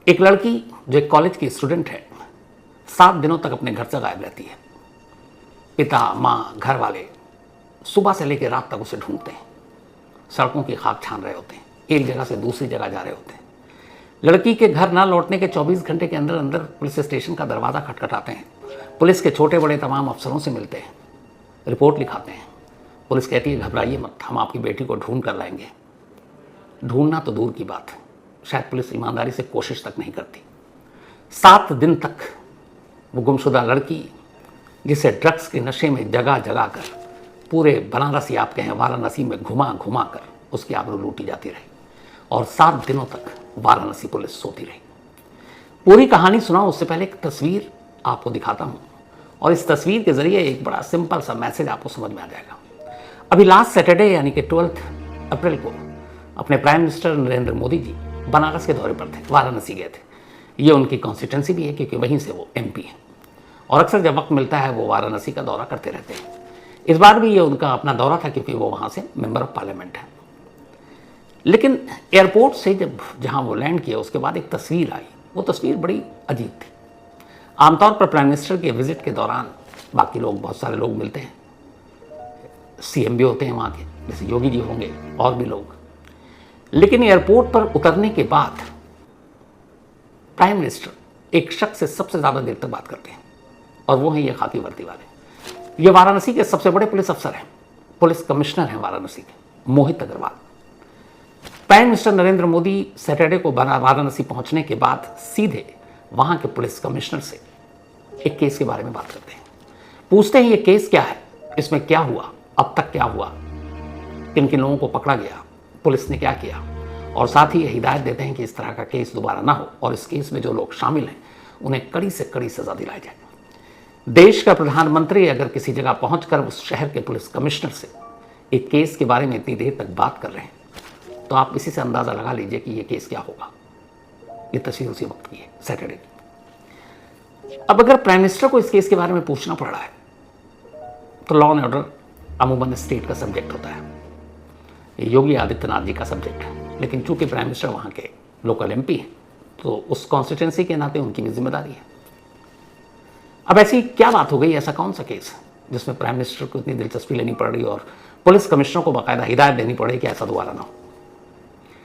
एक लड़की जो एक कॉलेज की स्टूडेंट है 7 दिनों तक अपने घर से गायब रहती है। पिता, माँ, घर वाले सुबह से लेकर रात तक उसे ढूंढते हैं, सड़कों की खाक छान रहे होते हैं, एक जगह से दूसरी जगह जा रहे होते हैं। लड़की के घर ना लौटने के 24 घंटे के अंदर अंदर पुलिस स्टेशन का दरवाज़ा खटखटाते हैं। पुलिस के छोटे बड़े तमाम अफसरों से मिलते हैं, रिपोर्ट लिखाते हैं। पुलिस कहती है घबराइए मत, हम आपकी बेटी को ढूंढ कर लाएंगे। ढूंढना तो दूर की बात है, शायद पुलिस ईमानदारी से कोशिश तक नहीं करती। 7 दिन तक वो गुमशुदा लड़की, जिसे ड्रग्स के नशे में जगह जगह कर पूरे बनारस या आप कहें वाराणसी में घुमा घुमा कर उसकी आबरू लूटी जाती रही, और 7 दिनों तक वाराणसी पुलिस सोती रही। पूरी कहानी सुनाऊं उससे पहले एक तस्वीर आपको दिखाता हूं, और इस तस्वीर के जरिए एक बड़ा सिंपल सा मैसेज आपको समझ में आ जाएगा। अभी लास्ट सैटरडे यानी कि 12 अप्रैल को अपने प्राइम मिनिस्टर नरेंद्र मोदी जी बनारस के दौरे पर थे, वाराणसी गए थे। ये उनकी कॉन्स्टिट्यूंसी भी है क्योंकि वहीं से वो MP हैं, और अक्सर जब वक्त मिलता है वो वाराणसी का दौरा करते रहते हैं। इस बार भी ये उनका अपना दौरा था क्योंकि वो वहाँ से मेंबर ऑफ पार्लियामेंट है। लेकिन एयरपोर्ट से जहाँ वो लैंड किया उसके बाद एक तस्वीर आई, वो तस्वीर बड़ी अजीब थी। आमतौर पर प्राइम मिनिस्टर के विजिट के दौरान बाकी लोग, बहुत सारे लोग मिलते हैं, CM भी होते हैं वहाँ के, जैसे योगी जी होंगे और भी लोग। लेकिन एयरपोर्ट पर उतरने के बाद प्राइम मिनिस्टर एक शख्स से सबसे ज़्यादा देर तक बात करते हैं, और वो हैं ये खाकी वर्दी वाले। ये वाराणसी के सबसे बड़े पुलिस अफसर हैं, पुलिस कमिश्नर हैं वाराणसी के, Mohit Agarwal. Prime minister Narendra Modi Saturday को वाराणसी पहुंचने के बाद सीधे वहां के पुलिस कमिश्नर से एक केस के बारे में बात करते हैं। पूछते हैं ये केस क्या है, इसमें क्या हुआ, अब तक क्या हुआ, किन किन लोगों को पकड़ा गया, पुलिस ने क्या किया, और साथ ही ये हिदायत देते हैं कि इस तरह का केस दोबारा ना हो, और इस केस में जो लोग शामिल हैं उन्हें कड़ी से कड़ी सजा दिलाई जाए। देश का प्रधानमंत्री अगर किसी जगह पहुंचकर उस शहर के पुलिस कमिश्नर से एक केस के बारे में इतनी देर तक बात कर रहे हैं, तो आप इसी से अंदाज़ा लगा लीजिए कि ये केस क्या होगा। ये तस्वीर उसी वक्त की है, सैटरडे की। अब अगर प्राइम मिनिस्टर को इस केस के बारे में पूछना पड़ रहा है तो लॉ एंड ऑर्डर अमूमन स्टेट का सब्जेक्ट होता है, ये योगी आदित्यनाथ जी का सब्जेक्ट है। लेकिन चूंकि प्राइम मिनिस्टर वहाँ के लोकल MP हैं तो उस कॉन्स्टिट्यूंसी के नाते उनकी भी जिम्मेदारी है। अब ऐसी क्या बात हो गई, ऐसा कौन सा केस जिसमें प्राइम मिनिस्टर को इतनी दिलचस्पी लेनी पड़ रही और पुलिस कमिश्नर को बाकायदा हिदायत देनी पड़े कि ऐसा दोबारा ना हो।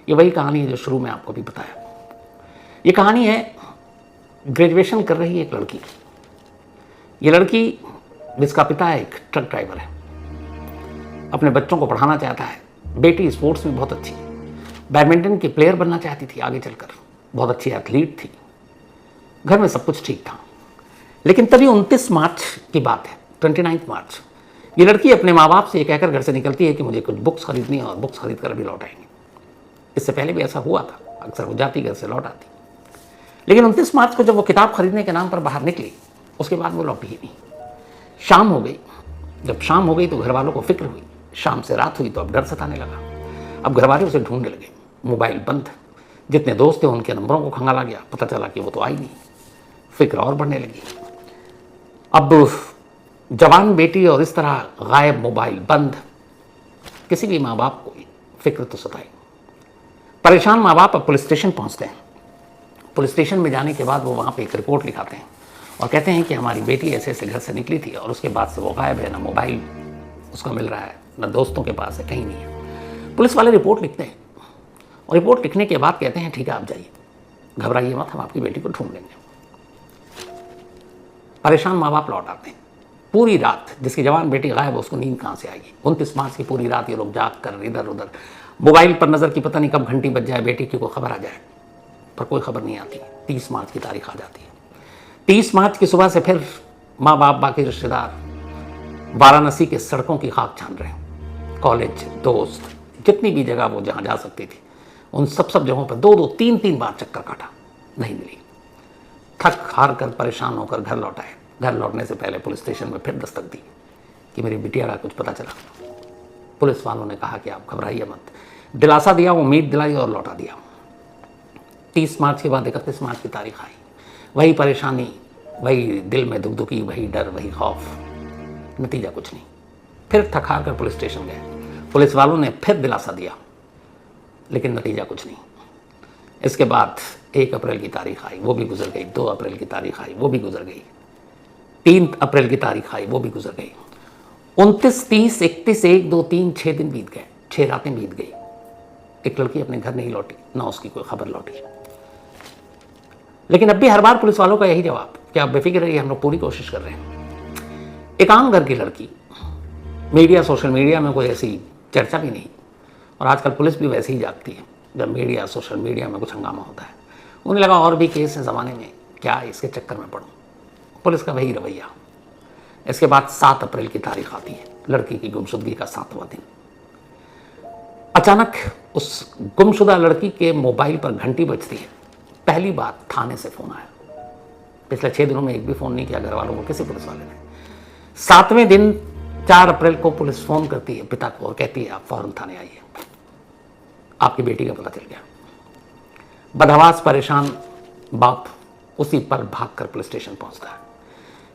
ये वही कहानी है जो शुरू में आपको भी बताया। ये कहानी है ग्रेजुएशन कर रही एक लड़की। ये लड़की जिसका पिता एक ट्रक ड्राइवर है, अपने बच्चों को पढ़ाना चाहता है। बेटी स्पोर्ट्स में बहुत अच्छी, बैडमिंटन की प्लेयर बनना चाहती थी आगे चलकर, बहुत अच्छी एथलीट थी, घर में सब कुछ ठीक था। लेकिन तभी 29 मार्च की बात है, 29 मार्च, ये लड़की अपने माँ बाप से ये कहकर घर से निकलती है कि मुझे कुछ बुक्स खरीदनी है और बुक्स खरीद कर अभी लौट आएंगे। इससे पहले भी ऐसा हुआ था, अक्सर वो जाती घर से लौट आती। लेकिन 29 मार्च को जब वो किताब खरीदने के नाम पर बाहर निकली, उसके बाद वो लौटी ही नहीं। शाम हो गई, जब शाम हो गई तो घर वालों को फिक्र हुई, शाम से रात हुई तो अब डर सताने लगा। अब घर वाले उसे ढूंढने लगे, मोबाइल बंद, जितने दोस्त थे उनके नंबरों को खंगाला गया, पता चला कि वो तो आई नहीं। फिक्र और बढ़ने लगी। अब जवान बेटी और इस तरह गायब, मोबाइल बंद, किसी भी माँ बाप को फिक्र तो सताई। परेशान माँ बाप अब पुलिस स्टेशन पहुँचते हैं। पुलिस स्टेशन में जाने के बाद वो वहाँ पे एक रिपोर्ट लिखाते हैं और कहते हैं कि हमारी बेटी ऐसे ऐसे घर से निकली थी और उसके बाद से वो गायब है, ना मोबाइल उसका मिल रहा है, ना दोस्तों के पास है, कहीं नहीं है। पुलिस वाले रिपोर्ट लिखते हैं और रिपोर्ट लिखने के बाद कहते हैं ठीक है आप जाइए, घबराइए मत, हम आपकी बेटी को ढूंढ लेंगे। परेशान माँ बाप लौट आते हैं। पूरी रात जिसकी जवान बेटी गायब है उसको नींद कहाँ से आएगी। 29 मार्च की पूरी रात ये लोग जाग कर इधर उधर, मोबाइल पर नज़र की पता नहीं कब घंटी बज जाए, बेटी की कोई खबर आ जाए, पर कोई खबर नहीं आती। 30 मार्च की तारीख आ जाती है। 30 मार्च की सुबह से फिर माँ बाप, बाकी रिश्तेदार वाराणसी के सड़कों की खाक छान रहे हैं। कॉलेज, दोस्त, जितनी भी जगह वो जहाँ जा सकती थी उन सब जगहों पर 2-2, 3-3 बार चक्कर काटा, नहीं मिली। थक हार कर परेशान होकर घर लौट आए। घर लौटने से पहले पुलिस स्टेशन में फिर दस्तक दी कि मेरी बिटिया का कुछ पता चला। पुलिस वालों ने कहा कि आप घबराइए मत, दिलासा दिया, उम्मीद दिलाई और लौटा दिया। 30 मार्च के बाद 31 मार्च की तारीख आई। वही परेशानी, वही दिल में दुखदुखी, वही डर, वही खौफ, नतीजा कुछ नहीं। फिर थक हार कर पुलिस स्टेशन गए। पुलिस वालों ने फिर दिलासा दिया, लेकिन नतीजा कुछ नहीं। इसके बाद 1 अप्रैल की तारीख आई, वो भी गुजर गई। 2 अप्रैल की तारीख आई, वो भी गुजर गई। 3 अप्रैल की तारीख आई, वो भी गुजर गई। 29, 30, 31, 1, 2, 3, 6 दिन बीत गए, 6 रातें बीत गई। एक लड़की अपने घर नहीं लौटी, ना उसकी कोई खबर लौटी। लेकिन अब भी हर बार पुलिस वालों का यही जवाब कि आप बेफिक्र रहिए, हम लोग पूरी कोशिश कर रहे हैं। एक आम घर की लड़की, मीडिया, सोशल मीडिया में कोई ऐसी चर्चा भी नहीं, और आजकल पुलिस भी वैसे ही जागती है जब मीडिया, सोशल मीडिया में कुछ हंगामा होता है। उन्हें लगा और भी केस है ज़माने में, क्या इसके चक्कर में पड़ूं। पुलिस का वही रवैया। इसके बाद 7 अप्रैल की तारीख आती है, लड़की की गुमशुदगी का 7वां दिन। अचानक उस गुमशुदा लड़की के मोबाइल पर घंटी बजती है। पहली बार थाने से फ़ोन आया। पिछले 6 दिनों में एक भी फ़ोन नहीं किया घर वालों को किसी पुलिस वाले ने। 7वें दिन 4 अप्रैल को पुलिस फ़ोन करती है पिता को और कहती है आप फ़ौरन थाने आइए, आपकी बेटी का पता चल गया। बदहवास परेशान बाप उसी पर भागकर पुलिस स्टेशन पहुंचता है।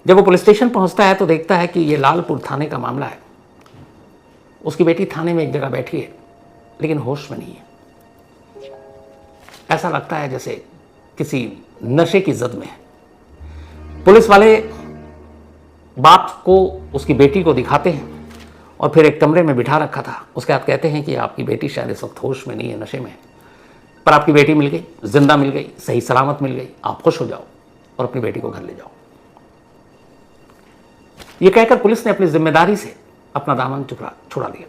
जब वो पुलिस स्टेशन पहुंचता है तो देखता है कि ये लालपुर थाने का मामला है। उसकी बेटी थाने में एक जगह बैठी है, लेकिन होश में नहीं है। ऐसा लगता है जैसे किसी नशे की जद में है। पुलिस वाले बाप को उसकी बेटी को दिखाते हैं और फिर एक कमरे में बिठा रखा था। उसके बाद कहते हैं कि आपकी बेटी शायद इस वक्त होश में नहीं है, नशे में है, पर आपकी बेटी मिल गई, जिंदा मिल गई, सही सलामत मिल गई, आप खुश हो जाओ और अपनी बेटी को घर ले जाओ। यह कहकर पुलिस ने अपनी जिम्मेदारी से अपना दामन छुड़ा लिया।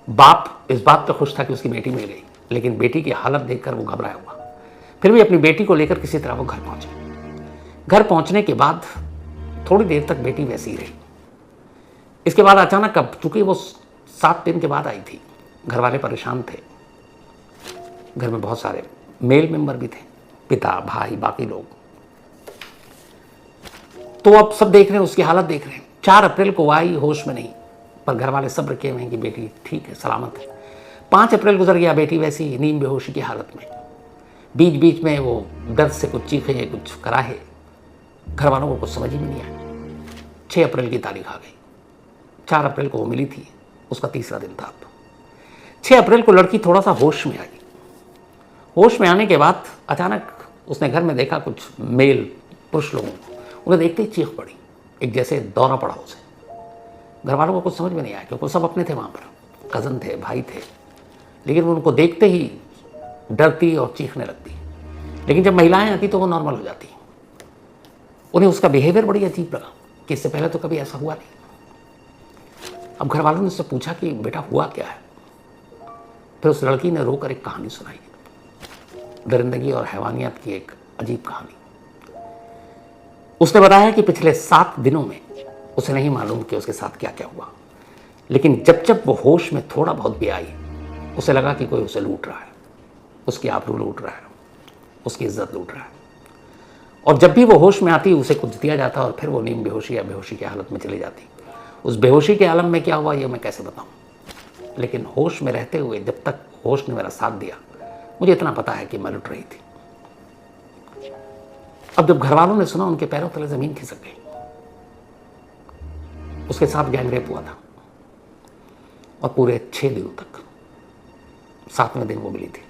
बाप इस बात पर खुश था कि उसकी बेटी मिल गई, लेकिन बेटी की हालत देखकर वो घबराया हुआ। फिर भी अपनी बेटी को लेकर किसी तरह वो घर पहुंचे। घर पहुंचने के बाद थोड़ी देर तक बेटी वैसी ही रही। इसके बाद अचानक, अब चूंकि वो 7 दिन के बाद आई थी, घर वाले परेशान थे। घर में बहुत सारे मेल मेंबर भी थे, पिता, भाई, बाकी लोग। तो अब सब देख रहे हैं, उसकी हालत देख रहे हैं। 4 अप्रैल को आई, होश में नहीं, पर घर वाले सब्र किए हुए हैं कि बेटी ठीक है, सलामत है। 5 अप्रैल गुजर गया, बेटी वैसी नींद बेहोशी की हालत में। बीच बीच में वो दर्द से कुछ चीखे, कुछ कराहे। घर वालों को कुछ समझ ही में नहीं आया। 6 अप्रैल की तारीख आ गई। 4 अप्रैल को वो मिली थी, उसका 3रा दिन था। अब 6 अप्रैल को लड़की थोड़ा सा होश में आई। होश में आने के बाद अचानक उसने घर में देखा कुछ मेल पुरुष लोगों को। उन्हें देखते ही चीख पड़ी, एक जैसे दौरा पड़ा उसे। घर वालों को कुछ समझ में नहीं आया क्योंकि सब अपने थे वहाँ पर, कज़न थे, भाई थे, लेकिन वो उनको देखते ही डरती और चीखने लगती। लेकिन जब महिलाएं आती तो वो नॉर्मल हो जाती। उन्हें उसका बिहेवियर बड़ी अजीब लगा कि इससे पहले तो कभी ऐसा हुआ नहीं। अब घर वालों ने उससे पूछा कि बेटा हुआ क्या है। फिर उस लड़की ने रोकर एक कहानी सुनाई, दरिंदगी और हैवानियत की एक अजीब कहानी। उसने बताया कि पिछले 7 दिनों में उसे नहीं मालूम कि उसके साथ क्या क्या हुआ, लेकिन जब जब वो होश में थोड़ा बहुत भी आई, उसे लगा कि कोई उसे लूट रहा है, उसकी आबरू लूट रहा है, उसकी इज्जत लूट रहा है। और जब भी वो होश में आती उसे कुछ दिया जाता और फिर वो नींद बेहोशी या बेहोशी की हालत में चली जाती। उस बेहोशी के आलम में क्या हुआ ये मैं कैसे बताऊं, लेकिन होश में रहते हुए जब तक होश ने मेरा साथ दिया, मुझे इतना पता है कि मैं लुट रही थी। अब जब घर वालों ने सुना, उनके पैरों तले जमीन खिसक गई। उसके साथ गैंगरेप हुआ था और पूरे 6 दिनों तक, 7वें दिन वो मिली थी।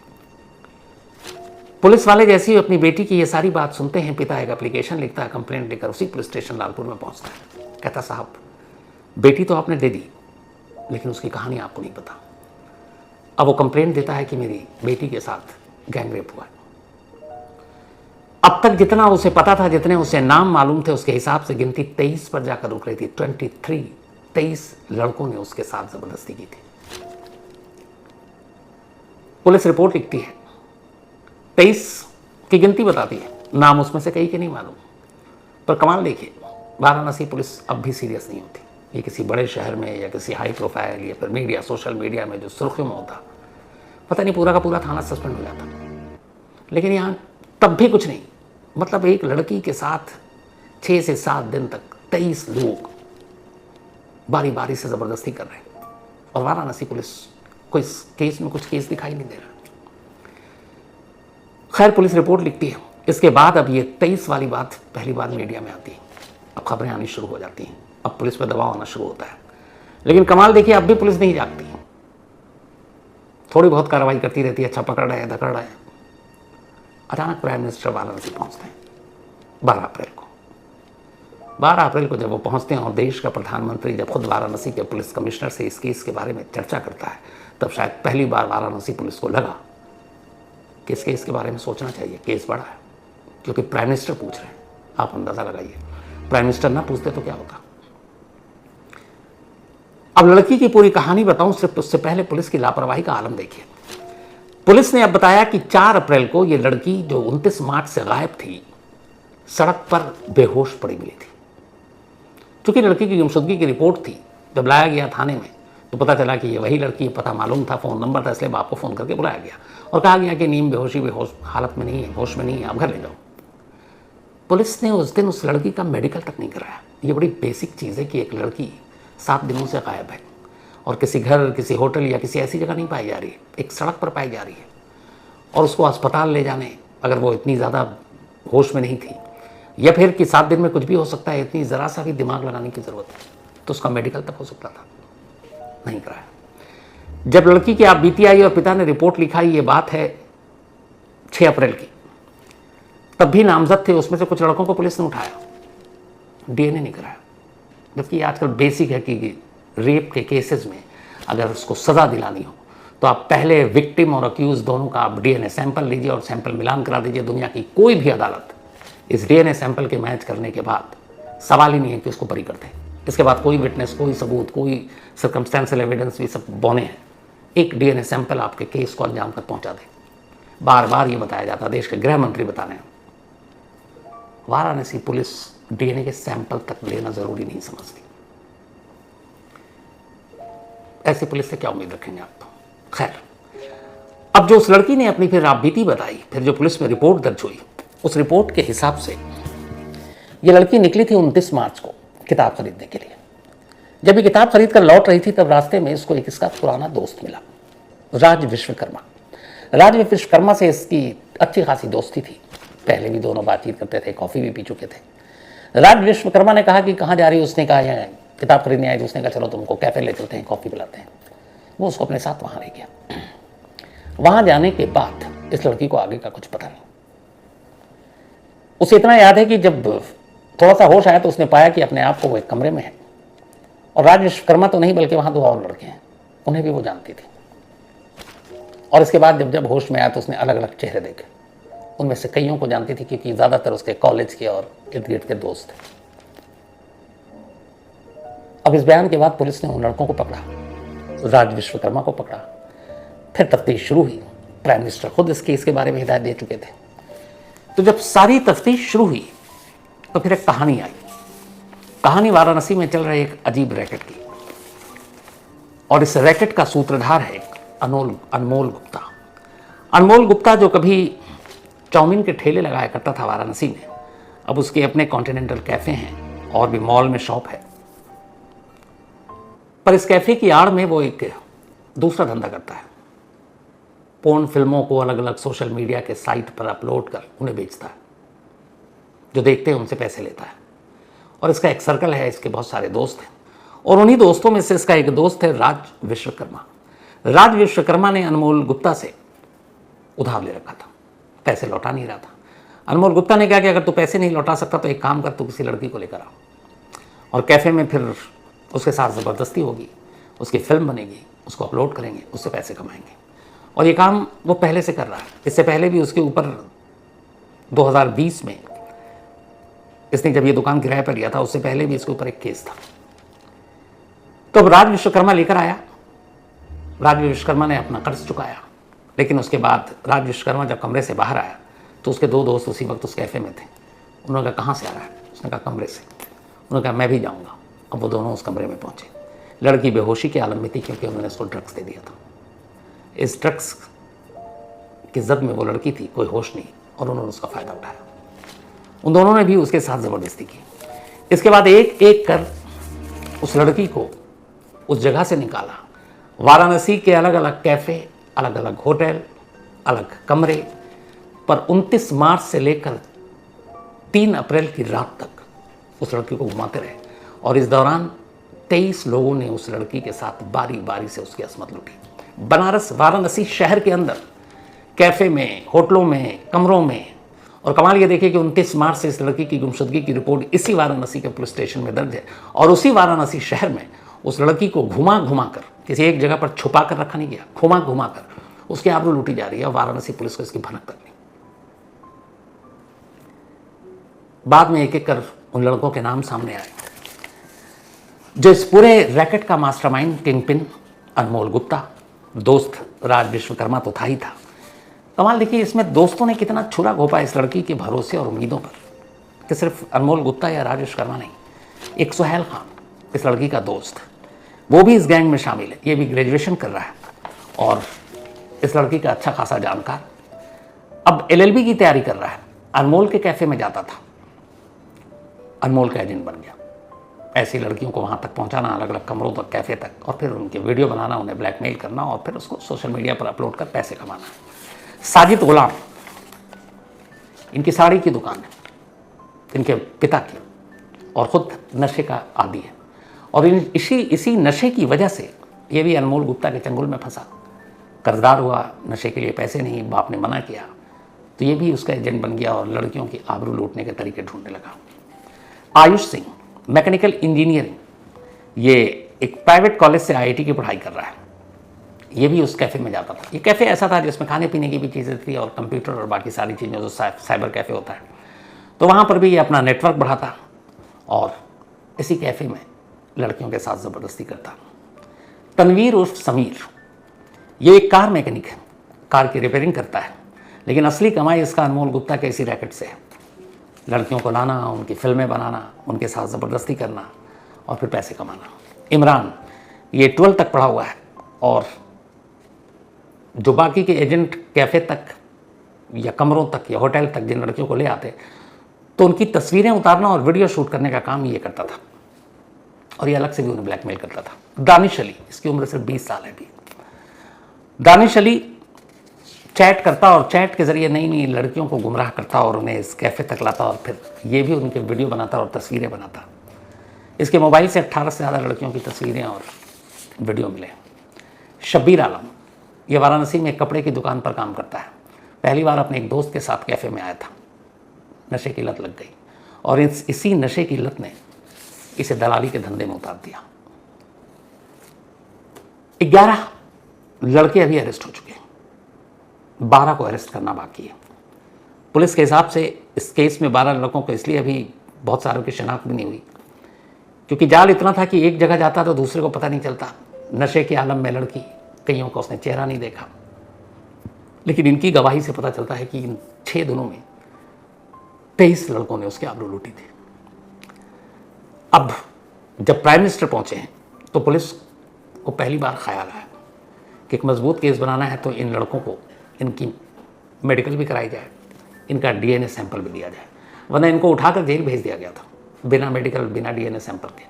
पुलिस वाले जैसे ही अपनी बेटी की ये सारी बात सुनते हैं, पिता एक एप्लीकेशन लिखता है, कंप्लेंट लेकर उसी पुलिस स्टेशन लालपुर में पहुंचता है। कहता साहब बेटी तो आपने दे दी, लेकिन उसकी कहानी आपको नहीं पता। अब वो कंप्लेंट देता है कि मेरी बेटी के साथ गैंगरेप हुआ है। अब तक जितना उसे पता था, जितने उसे नाम मालूम थे, उसके हिसाब से गिनती 23 पर जाकर रुक रही थी। 23 लड़कों ने उसके साथ जबरदस्ती की थी। पुलिस रिपोर्ट लिखती है, 23 की गिनती बताती है, नाम उसमें से कई के नहीं मालूम। पर कमाल देखिए, वाराणसी पुलिस अब भी सीरियस नहीं होती। ये किसी बड़े शहर में या किसी हाई प्रोफाइल या फिर मीडिया, सोशल मीडिया में जो सुर्खियों में होता, पता नहीं पूरा का पूरा थाना सस्पेंड हो जाता। लेकिन यहाँ तब भी कुछ नहीं। मतलब एक लड़की के साथ 6 से 7 दिन तक 23 लोग बारी बारी से ज़बरदस्ती कर रहे हैं, और वाराणसी पुलिस को इस केस में कुछ केस दिखाई नहीं दे रहा। खैर पुलिस रिपोर्ट लिखती है। इसके बाद अब ये 23 वाली बात पहली बार मीडिया में आती है। अब खबरें आनी शुरू हो जाती हैं, अब पुलिस पर दबाव आना शुरू होता है। लेकिन कमाल देखिए, अब भी पुलिस नहीं जागती, थोड़ी बहुत कार्रवाई करती रहती है। अच्छा पकड़ रहे हैं, धकड़ रहे हैं, अचानक प्राइम मिनिस्टर वाराणसी पहुंचते हैं 12 अप्रैल को। 12 अप्रैल को जब वो पहुंचते हैं और देश का प्रधानमंत्री जब खुद वाराणसी के पुलिस कमिश्नर से इस केस के बारे में चर्चा करता है, तब शायद पहली बार वाराणसी पुलिस को लगा कि इस केस के बारे में सोचना चाहिए, केस बड़ा है। क्योंकि प्राइम मिनिस्टर पूछ रहे हैं, आप अंदाजा लगाइए, प्राइम मिनिस्टर ना पूछते तो क्या होता। अब लड़की की पूरी कहानी बताऊं सिर्फ उससे पहले पुलिस की लापरवाही का आलम देखिए। पुलिस ने अब बताया कि 4 अप्रैल को ये लड़की जो 29 मार्च से गायब थी, सड़क पर बेहोश पड़ी मिली थी। क्योंकि लड़की की गुमशुदगी की रिपोर्ट थी, जब लाया गया थाने में तो पता चला कि ये वही लड़की, पता मालूम था, फ़ोन नंबर था, इसलिए बाप को फ़ोन करके बुलाया गया और कहा गया कि नीम बेहोश हालत में नहीं है, होश में नहीं है, आप घर ले जाओ। पुलिस ने उस दिन उस लड़की का मेडिकल तक नहीं कराया। ये बड़ी बेसिक चीज़ है कि एक लड़की 7 दिनों से गायब है और किसी घर, किसी होटल या किसी ऐसी जगह नहीं पाई जा रही है, एक सड़क पर पाई जा रही है, और उसको अस्पताल ले जाने, अगर वो इतनी ज़्यादा होश में नहीं थी, या फिर कि 7 दिन में कुछ भी हो सकता है, इतनी ज़रा सा भी दिमाग लगाने की ज़रूरत है, तो उसका मेडिकल तक हो सकता था, नहीं कराया। जब लड़की की आप बीती आई और पिता ने रिपोर्ट लिखा, ये बात है 6 अप्रैल की, तब भी नामजद थे, उसमें से कुछ लड़कों को पुलिस ने उठाया, डीएनए नहीं कराया। जबकि आजकल बेसिक है कि रेप के केसेस में अगर उसको सज़ा दिलानी हो तो आप पहले विक्टिम और अक्यूज दोनों का आप डीएनए सैंपल लीजिए और सैंपल मिलान करा दीजिए। दुनिया की कोई भी अदालत इस डीएनए सैंपल के मैच करने के बाद सवाल ही नहीं है कि उसको बरी कर दे। इसके बाद कोई विटनेस, कोई सबूत, कोई सर्कमस्टेंशियल एविडेंस भी सब बौने हैं। एक डीएनए सैंपल आपके केस को अंजाम तक पहुंचा दे। बार बार ये बताया जाता, देश के गृह मंत्री बता रहे हैं, वाराणसी पुलिस डीएनए के सैंपल तक लेना जरूरी नहीं समझती। ऐसी पुलिस से क्या उम्मीद रखेंगे आप? खैर, अब जो उस लड़की ने अपनी फिर आपबीती बताई, फिर जो पुलिस में रिपोर्ट दर्ज हुई, उस रिपोर्ट के हिसाब से ये लड़की निकली थी 29 मार्च को किताब खरीदने के लिए। जब ये किताब खरीद कर लौट रही थी तब रास्ते में इसको एक इसका पुराना दोस्त मिला, राज विश्वकर्मा। राज विश्वकर्मा से इसकी अच्छी खासी दोस्ती थी, पहले भी दोनों बातचीत करते थे, कॉफ़ी भी पी चुके थे। राज विश्वकर्मा ने कहा कि कहाँ जा रही है? उसने कहा यहाँ किताब खरीदने आई। तो उसने कहा चलो तुमको कैफ़े ले चलते हैं, कॉफ़ी पिलाते हैं। वो उसको अपने साथ वहाँ ले गया। वहाँ जाने के बाद इस लड़की को आगे का कुछ पता नहीं। उसे इतना याद है कि जब थोड़ा सा होश आया तो उसने पाया कि अपने आप को वो एक कमरे में है, और राज विश्वकर्मा तो नहीं बल्कि वहाँ 2 और लड़के हैं, उन्हें भी वो जानती थी। और इसके बाद जब होश में आया तो उसने अलग अलग चेहरे देखे। उनमें से कईयों को जानती थी क्योंकि ज़्यादातर उसके कॉलेज के और इर्द गिर्द के दोस्त थे। अब इस बयान के बाद पुलिस ने उन लड़कों को पकड़ा, राज विश्वकर्मा को पकड़ा। फिर तफ्तीश शुरू हुई। प्राइम मिनिस्टर खुद इस केस के बारे में हिदायत दे चुके थे। तो जब सारी तफ्तीश शुरू हुई तो फिर एक कहानी आई। कहानी वाराणसी में चल रही एक अजीब रैकेट की, और इस रैकेट का सूत्रधार है अनमोल गुप्ता। अनमोल गुप्ता जो कभी चाउमीन के ठेले लगाया करता था वाराणसी में, अब उसके अपने कॉन्टिनेंटल कैफ़े हैं और भी मॉल में शॉप है। पर इस कैफ़े की आड़ में वो एक दूसरा धंधा करता है। पोर्न फिल्मों को अलग अलग सोशल मीडिया के साइट पर अपलोड कर उन्हें बेचता है। जो देखते हैं उनसे पैसे लेता है। और इसका एक सर्कल है, इसके बहुत सारे दोस्त हैं, और उन्हीं दोस्तों में से इसका एक दोस्त है राज विश्वकर्मा। राज विश्वकर्मा ने अनमोल गुप्ता से उधार ले रखा था, पैसे लौटा नहीं रहा था। अनमोल गुप्ता ने कहा कि अगर तू पैसे नहीं लौटा सकता तो एक काम कर, तू किसी लड़की को लेकर आ और कैफ़े में फिर उसके साथ ज़बरदस्ती होगी, उसकी फिल्म बनेगी, उसको अपलोड करेंगे, उससे पैसे कमाएंगे। और ये काम वो पहले से कर रहा है। इससे पहले भी उसके ऊपर 2020 में इसने जब ये दुकान किराए पर लिया था, उससे पहले भी इसके ऊपर एक केस था। तो अब राज विश्वकर्मा लेकर आया। राज विश्वकर्मा ने अपना कर्ज चुकाया, लेकिन उसके बाद राज विश्वकर्मा जब कमरे से बाहर आया तो उसके 2 दोस्त उसी वक्त उस कैफ़े में थे। उन्होंने कहा कहाँ से आ रहा है? उसने कहा कमरे से। उन्होंने कहा मैं भी जाऊँगा। अब वो दोनों उस कमरे में पहुँचे। लड़की बेहोशी के आलम में थी क्योंकि उन्होंने उसको ड्रग्स दे दिया था। इस ड्रग्स की जद में वो लड़की थी, कोई होश नहीं, और उन्होंने उसका फ़ायदा उठाया। उन दोनों ने भी उसके साथ ज़बरदस्ती की। इसके बाद एक एक कर उस लड़की को उस जगह से निकाला। वाराणसी के अलग अलग कैफ़े, अलग अलग होटल, अलग कमरे पर 29 मार्च से लेकर 3 अप्रैल की रात तक उस लड़की को घुमाते रहे, और इस दौरान 23 लोगों ने उस लड़की के साथ बारी बारी से उसकी असमत लूटी। बनारस वाराणसी शहर के अंदर कैफ़े में, होटलों में, कमरों में। और कमाल ये देखिए कि 29 मार्च से इस लड़की की गुमशुदगी की रिपोर्ट इसी वाराणसी के पुलिस स्टेशन में दर्ज है और उसी वाराणसी शहर में उस लड़की को घुमा घुमा कर, किसी एक जगह पर छुपा कर रखा नहीं गया, घुमा घुमा कर उसकी आबरू लूटी जा रही है। वाराणसी पुलिस को इसकी भनक करनी। बाद में एक एक कर उन लड़कों के नाम सामने आए जो इस पूरे रैकेट का मास्टरमाइंड किंग पिन अनमोल गुप्ता, दोस्त राज विश्वकर्मा तो था ही था। कमाल देखिए इसमें दोस्तों ने कितना छुरा घोपा इस लड़की के भरोसे और उम्मीदों पर कि सिर्फ अनमोल गुप्ता या राज विश्वकर्मा नहीं, एक सुहेल खान इस लड़की का दोस्त, वो भी इस गैंग में शामिल है। ये भी ग्रेजुएशन कर रहा है और इस लड़की का अच्छा खासा जानकार, अब LLB की तैयारी कर रहा है। अनमोल के कैफे में जाता था, अनमोल का एजेंट बन गया। ऐसी लड़कियों को वहाँ तक पहुँचाना, अलग अलग कमरों तक, कैफ़े तक, और फिर उनके वीडियो बनाना, उन्हें ब्लैकमेल करना और फिर उसको सोशल मीडिया पर अपलोड कर पैसे कमाना। साजिद गुलाम, इनकी साड़ी की दुकान है, इनके पिता की, और ख़ुद नशे का आदी है। और इसी नशे की वजह से ये भी अनमोल गुप्ता के चंगुल में फंसा, कर्जदार हुआ, नशे के लिए पैसे नहीं, बाप ने मना किया तो ये भी उसका एजेंट बन गया और लड़कियों की आबरू लूटने के तरीके ढूंढने लगा। आयुष सिंह मैकेनिकल इंजीनियरिंग, ये एक प्राइवेट कॉलेज से IIT की पढ़ाई कर रहा है। ये भी उस कैफ़े में जाता था। ये कैफ़े ऐसा था जिसमें खाने पीने की भी चीज़ें थी और कंप्यूटर और बाकी सारी चीज़ें, जो साइबर कैफ़े होता है, तो वहाँ पर भी ये अपना नेटवर्क बढ़ाता और इसी कैफ़े में लड़कियों के साथ ज़बरदस्ती करता। तनवीर उर्फ समीर, ये एक कार मैकेनिक है, कार की रिपेयरिंग करता है, लेकिन असली कमाई इसका अनमोल गुप्ता के इसी रैकेट से है। लड़कियों को लाना, उनकी फिल्में बनाना, उनके साथ ज़बरदस्ती करना और फिर पैसे कमाना। इमरान, ये 12 तक पढ़ा हुआ है और जो बाकी के एजेंट कैफ़े तक या कमरों तक या होटल तक जिन लड़कियों को ले आते तो उनकी तस्वीरें उतारना और वीडियो शूट करने का काम ये करता था और ये अलग से भी उन्हें ब्लैकमेल करता था। दानिश अली, इसकी उम्र सिर्फ 20 साल है अभी। दानिश अली चैट करता और चैट के ज़रिए नई नई लड़कियों को गुमराह करता और उन्हें इस कैफ़े तक लाता और फिर ये भी उनके वीडियो बनाता और तस्वीरें बनाता। इसके मोबाइल से 18 से ज़्यादा लड़कियों की तस्वीरें और वीडियो मिले। शब्बीर आलम, ये वाराणसी में एक कपड़े की दुकान पर काम करता है। पहली बार अपने एक दोस्त के साथ कैफ़े में आया था, नशे की लत लग गई और इसी नशे की लत ने इसे दलाली के धंधे में उतार दिया। 11 लड़के अभी अरेस्ट हो चुके हैं, 12 को अरेस्ट करना बाकी है। पुलिस के हिसाब से इस केस में 12 लड़कों को इसलिए अभी बहुत सारों की शिनाख्त भी नहीं हुई क्योंकि जाल इतना था कि एक जगह जाता तो दूसरे को पता नहीं चलता। नशे के आलम में लड़की, कईयों का उसने चेहरा नहीं देखा, लेकिन इनकी गवाही से पता चलता है कि इन 6 दिनों में 23 लड़कों ने उसकी आबरू लूटी थी। अब जब प्राइम मिनिस्टर पहुंचे हैं तो पुलिस को पहली बार ख्याल आया कि एक मजबूत केस बनाना है तो इन लड़कों को इनकी मेडिकल भी कराई जाए, इनका DNA सैंपल भी दिया जाए, वरना इनको उठाकर जेल भेज दिया गया था बिना मेडिकल, बिना DNA सैंपल के।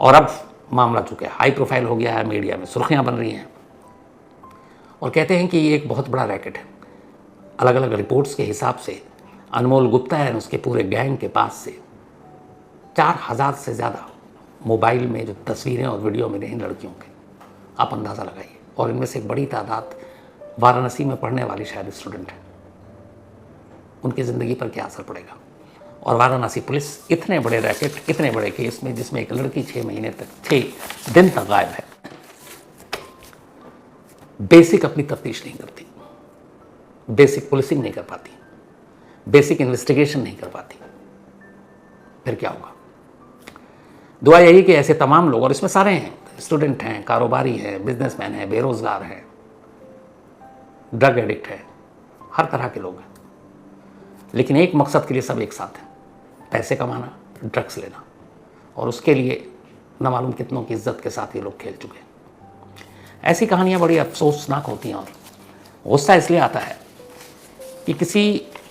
और अब मामला चूँकि हाई प्रोफाइल हो गया है, मीडिया में सुर्खियाँ बन रही हैं और कहते हैं कि ये एक बहुत बड़ा रैकेट है। अलग अलग रिपोर्ट्स के हिसाब से अनमोल गुप्ता है उसके पूरे गैंग के पास से 4000 से ज़्यादा मोबाइल में जो तस्वीरें और वीडियो मिले इन लड़कियों के, आप अंदाज़ा लगाइए। और इनमें से एक बड़ी तादाद वाराणसी में पढ़ने वाली शायद स्टूडेंट है। उनकी ज़िंदगी पर क्या असर पड़ेगा। और वाराणसी पुलिस इतने बड़े रैकेट, इतने बड़े केस में जिसमें एक लड़की 6 महीने तक, 6 दिन तक गायब है, बेसिक अपनी तफ्तीश नहीं करती, बेसिक पुलिसिंग नहीं कर पाती, बेसिक इन्वेस्टिगेशन नहीं कर पाती, फिर क्या होगा। दुआ यही कि ऐसे तमाम लोग, और इसमें सारे हैं, स्टूडेंट हैं, कारोबारी हैं, बिजनेसमैन हैं, बेरोजगार हैं, ड्रग एडिक्ट है, हर तरह के लोग हैं, लेकिन एक मकसद के लिए सब एक साथ हैं, पैसे कमाना, ड्रग्स लेना। और उसके लिए न मालूम कितनों की इज्जत के साथ ये लोग खेल चुके हैं। ऐसी कहानियाँ बड़ी अफसोसनाक होती हैं और गुस्सा इसलिए आता है कि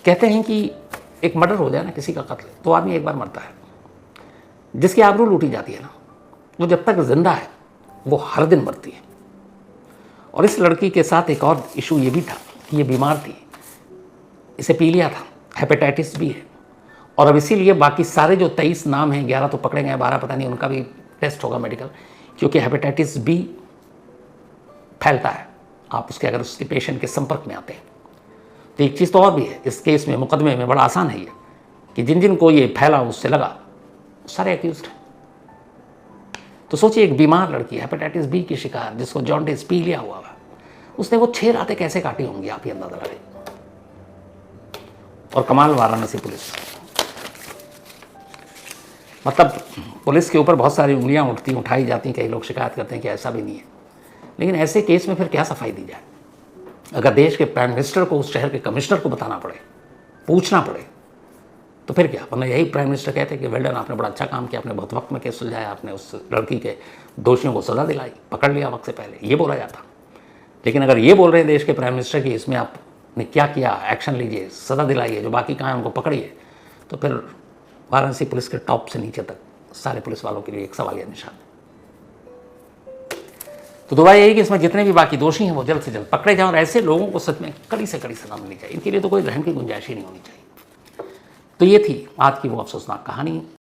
कहते हैं कि एक मर्डर हो जाए ना, किसी का कत्ल, तो आदमी एक बार मरता है। जिसकी आबरू लूटी जाती है ना, वो जब तक जिंदा है वो हर दिन मरती है। और इस लड़की के साथ एक और इशू ये भी था कि ये बीमार थी, इसे पीलिया था, हेपेटाइटिस बी है, और अब इसीलिए बाकी सारे जो 23 नाम हैं, 11 तो पकड़े गए, 12 पता नहीं, उनका भी टेस्ट होगा मेडिकल, क्योंकि हेपेटाइटिस बी फैलता है आप अगर उसके पेशेंट के संपर्क में आते हैं। तो एक चीज़ तो और भी है इस केस में, मुकदमे में बड़ा आसान है ये कि जिन जिन को ये फैला उससे लगा सारे एक्यूज्ड हैं। तो सोचिए एक बीमार लड़की हेपेटाइटिस बी की शिकार जिसको जॉन्डिस पी लिया हुआ है, उसने वो 6 रातें कैसे काटी होंगी आप ही अंदाजा लगाइए। और कमाल वाराणसी पुलिस, मतलब पुलिस के ऊपर बहुत सारी उंगलियां उठाई जाती हैं, कई लोग शिकायत करते हैं कि ऐसा भी नहीं है, लेकिन ऐसे केस में फिर क्या सफाई दी जाए। अगर देश के प्राइम मिनिस्टर को उस शहर के कमिश्नर को बताना पड़े, पूछना पड़े, तो फिर क्या। वरना यही प्राइम मिनिस्टर कहते हैं कि वेल डन, आपने बड़ा अच्छा काम किया, आपने बहुत वक्त में केस सुलझाया, आपने उस लड़की के दोषियों को सज़ा दिलाई, पकड़ लिया वक्त से पहले, ये बोला जाता। लेकिन अगर ये बोल रहे हैं देश के प्राइम मिनिस्टर कि इसमें आपने क्या किया, एक्शन लीजिए, सज़ा दिलाइए, जो बाकी कहाँ है उनको पकड़िए, तो फिर वाराणसी पुलिस के टॉप से नीचे तक सारे पुलिस वालों के लिए एक सवालिया निशान। तो दुआ यही कि इसमें जितने भी बाकी दोषी हैं वो जल्द से जल्द पकड़े जाएं और ऐसे लोगों को सच में कड़ी से कड़ी सजा मिलनी चाहिए। इनके लिए तो कोई रहने की गुंजाइश ही नहीं होनी चाहिए। तो ये थी आज की वो अफसोसनाक कहानी।